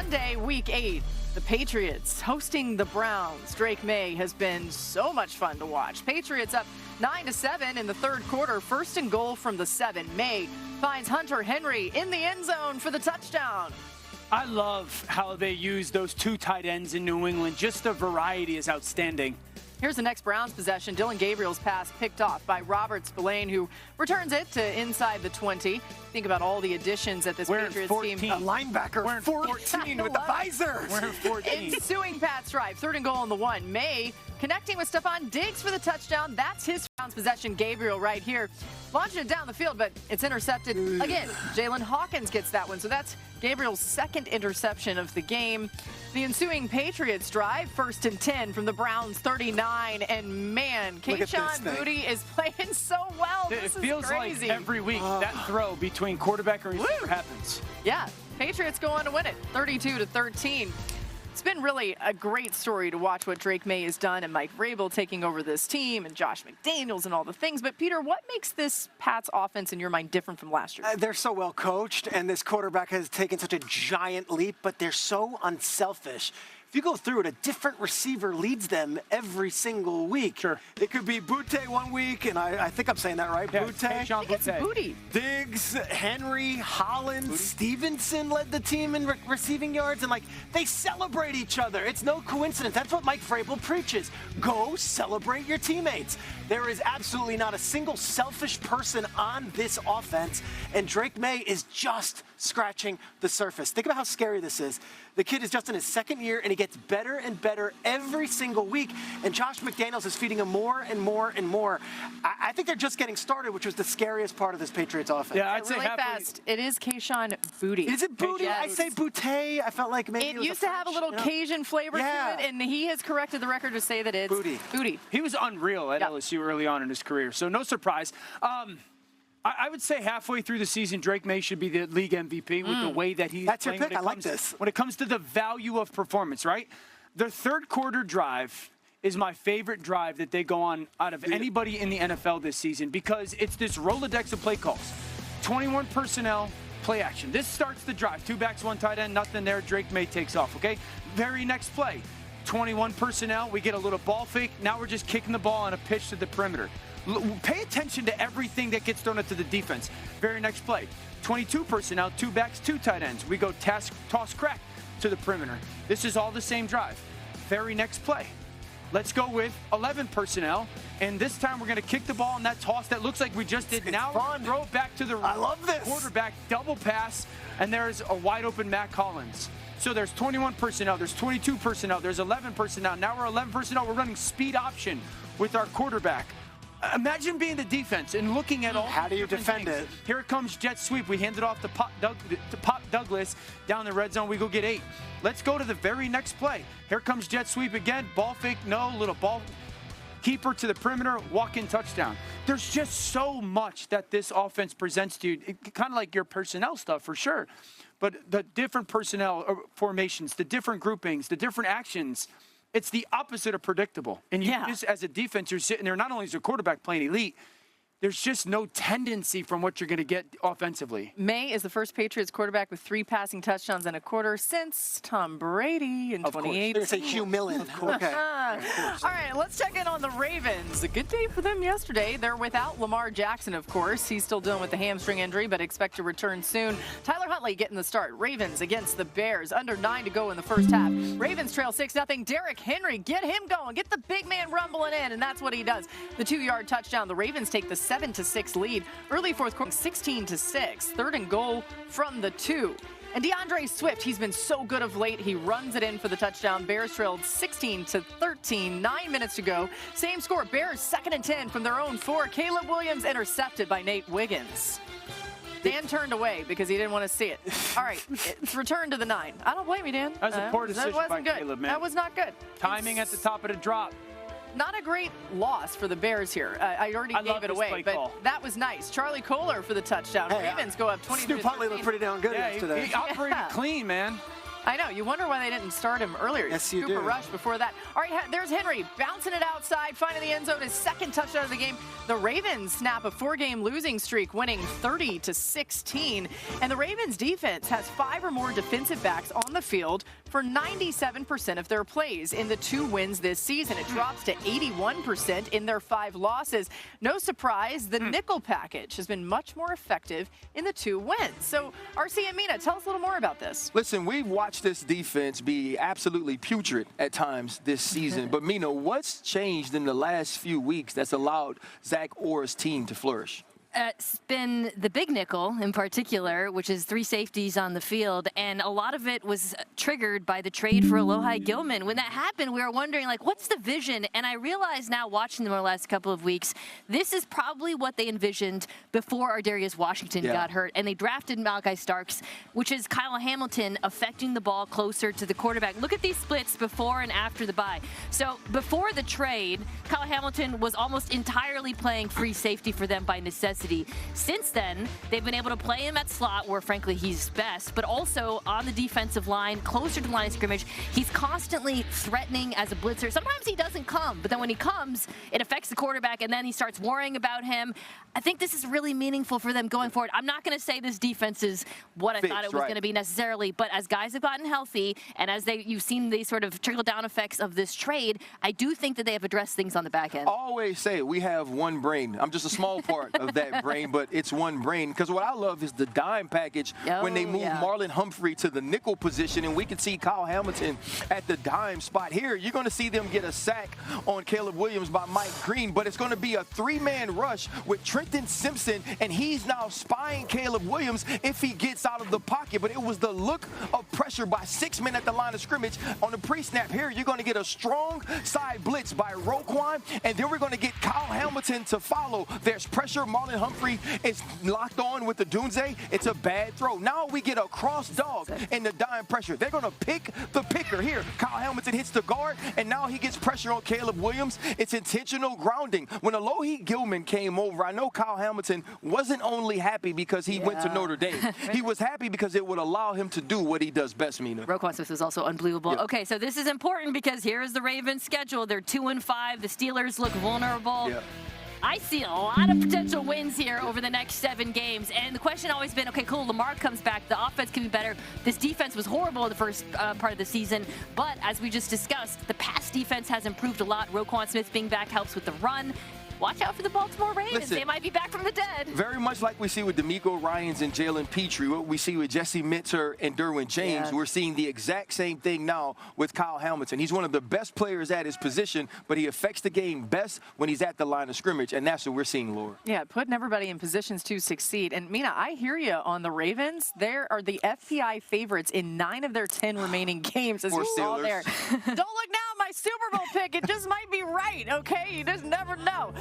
Monday, Week 8, the Patriots hosting the Browns. Drake May has been so much fun to watch. Patriots up 9-7 in the third quarter, first and goal from the 7. May finds Hunter Henry in the end zone for the touchdown. I love how they use those two tight ends in New England. Just the variety is outstanding. Here's the next Browns possession. Dylan Gabriel's pass picked off by Robert Spillane, who returns it to inside the 20. Think about all the additions that this Patriots 14. team. A linebacker, wearing 14 with the visor. We're 14. Ensuing Pat's drive, third and goal on the 1. May connecting with Stephon Diggs for the touchdown. That's his Browns possession. Gabriel right here, launching it down the field, but it's intercepted again. Jalen Hawkins gets that one, so that's Gabriel's second interception of the game. The ensuing Patriots drive, first and 10 from the Browns 39, and man, Kayshon Boutte is playing so well. It feels crazy. like every week that throw between quarterback and receiver happens. Yeah, Patriots go on to win it, 32-13. It's been really a great story to watch what Drake May has done and Mike Vrabel taking over this team and Josh McDaniels and all the things. But, Peter, what makes this Pats offense, in your mind, different from last year? They're so well coached, and this quarterback has taken such a giant leap, but they're so unselfish. If you go through it, a different receiver leads them every single week. Sure. It could be Boutte one week, and I think I'm saying that right. Yeah, Boutte. It's Boutte. Diggs, Henry, Hollins, Stevenson led the team in receiving yards, and they celebrate each other. It's no coincidence. That's what Mike Vrabel preaches. Go celebrate your teammates. There is absolutely not a single selfish person on this offense, and Drake May is just scratching the surface. Think about how scary this is. The kid is just in his second year, and he gets better and better every single week, and Josh McDaniels is feeding him more and more and more. I think they're just getting started, which was the scariest part of this Patriots offense. Yeah, I'd say really fast. It is Kayshon Boutte. Is it Boutte? Yes. I say Boutte. I felt like maybe It it was used to have a little Cajun flavor to it, and he has corrected the record to say that it's Boutte. He was unreal at LSU early on in his career, so no surprise. I would say halfway through the season, Drake May should be the league MVP with the way that he's That's playing. your pick. I like this. When it comes to the value of performance, right? The third quarter drive is my favorite drive that they go on out of anybody in the NFL this season because it's this Rolodex of play calls. 21 personnel, play action. This starts the drive. 2 backs, 1 tight end, nothing there. Drake May takes off, okay? Very next play. 21 personnel, we get a little ball fake. Now we're just kicking the ball on a pitch to the perimeter. Pay attention to everything that gets thrown into the defense. Very next play. 22 personnel, 2 backs, 2 tight ends. We go toss, crack to the perimeter. This is all the same drive. Very next play. Let's go with 11 personnel, and this time we're going to kick the ball on that toss that looks like we just did. Now throw it back to the quarterback, double pass, and there's a wide open Matt Collins. So there's 21 personnel, there's 22 personnel, there's 11 personnel. Now we're 11 personnel. We're running speed option with our quarterback. Imagine being the defense and looking at all. How do you defend it? Here it comes jet sweep. We hand it off to Pop Douglas down the red zone. We go get 8. Let's go to the very next play. Here comes jet sweep again. Ball fake, no. Little ball keeper to the perimeter. Walk-in touchdown. There's just so much that this offense presents to you. Kind of like your personnel stuff for sure. But the different personnel formations, the different groupings, the different actions. It's the opposite of predictable. And you just, as a defense, you're sitting there, not only is your quarterback playing elite, there's just no tendency from what you're going to get offensively. May is the first Patriots quarterback with 3 passing touchdowns in a quarter since Tom Brady in 2018. They're going to say Hugh Millen. Okay. All right, let's check in on the Ravens. A good day for them yesterday. They're without Lamar Jackson, of course. He's still dealing with the hamstring injury, but expect to return soon. Tyler Huntley getting the start. Ravens against the Bears. Under 9 to go in the first half. Ravens trail 6-0. Derrick Henry, get him going. Get the big man rumbling in, and that's what he does. The 2-yard touchdown. The Ravens take the 7-6 lead. Early fourth quarter, 16-6. Third and goal from the 2. And DeAndre Swift, he's been so good of late. He runs it in for the touchdown. Bears trailed 16-13. 9 minutes to go. Same score. Bears 2nd and 10 from their own 4. Caleb Williams intercepted by Nate Wiggins. Dan turned away because he didn't want to see it. All right, it's return to the 9. I don't blame you, Dan. That was a poor decision by Caleb, man. That was not good. Timing at the top of the drop. Not a great loss for the Bears here. I already gave it away, but that was nice. Charlie Kohler for the touchdown. Ravens go up 20-15. Stu Putley looked pretty down good yesterday. He operated clean, man. I know. You wonder why they didn't start him earlier. Yes, you Super do. rush before that. All right, there's Henry bouncing it outside, finding the end zone, his second touchdown of the game. The Ravens snap a 4-game losing streak, winning 30-16. And the Ravens defense has 5 or more defensive backs on the field for 97% of their plays in the 2 wins this season. It drops to 81% in their 5 losses. No surprise, the nickel package has been much more effective in the 2 wins. So, RC and Mina, tell us a little more about this. Listen, we've watched this defense be absolutely putrid at times this season. But, Mina, what's changed in the last few weeks that's allowed Zach Orr's team to flourish? It's been the big nickel in particular, which is 3 safeties on the field, and a lot of it was triggered by the trade for Alohi Gilman. When that happened, we were wondering, like, what's the vision? And I realize now, watching them over the last couple of weeks, this is probably what they envisioned before Ardarius Washington got hurt, and they drafted Malachi Starks, which is Kyle Hamilton affecting the ball closer to the quarterback. Look at these splits before and after the bye. So before the trade, Kyle Hamilton was almost entirely playing free safety for them by necessity. Since then, they've been able to play him at slot, where frankly he's best, but also on the defensive line, closer to the line of scrimmage. He's constantly threatening as a blitzer. Sometimes he doesn't come, but then when he comes, it affects the quarterback, and then he starts worrying about him. I think this is really meaningful for them going forward. I'm not going to say this defense is what I thought it was going to be necessarily, but as guys have gotten healthy, and as you've seen the sort of trickle-down effects of this trade, I do think that they have addressed things on the back end. I always say we have one brain. I'm just a small part of that brain, but it's one brain. Because what I love is the dime package when they move Marlon Humphrey to the nickel position, and we can see Kyle Hamilton at the dime spot. Here, you're going to see them get a sack on Caleb Williams by Mike Green, but it's going to be a 3-man rush with Trenton Simpson, and he's now spying Caleb Williams if he gets out of the pocket. But it was the look of pressure by 6 men at the line of scrimmage on the pre-snap. Here, you're going to get a strong side blitz by Roquan, and then we're going to get Kyle Hamilton to follow. There's pressure. Marlon Humphrey is locked on with the Dunze. It's a bad throw. Now we get a cross dog in the dime pressure. They're going to pick the picker. Here, Kyle Hamilton hits the guard, and now he gets pressure on Caleb Williams. It's intentional grounding. When Alohi Gilman came over, I know Kyle Hamilton wasn't only happy because he went to Notre Dame. He was happy because it would allow him to do what he does best, Mina. Roquan Smith was also unbelievable. Yep. Okay, so this is important because here is the Ravens' schedule. They're 2-5. The Steelers look vulnerable. Yep. I see a lot of potential wins here over the next 7 games. And the question always been, okay, cool, Lamar comes back. The offense can be better. This defense was horrible in the first part of the season. But as we just discussed, the pass defense has improved a lot. Roquan Smith being back helps with the run. Watch out for the Baltimore Ravens. Listen, they might be back from the dead. Very much like we see with D'Amico Ryans and Jalen Petrie, what we see with Jesse Minter and Derwin James, we're seeing the exact same thing now with Kyle Hamilton. He's one of the best players at his position, but he affects the game best when he's at the line of scrimmage, and that's what we're seeing, Laura. Yeah, putting everybody in positions to succeed. And, Mina, I hear you on the Ravens. They are the FPI favorites in 9 of their 10 remaining games, as you saw there. Don't look now at my Super Bowl pick. It just might be right, okay? You just never know.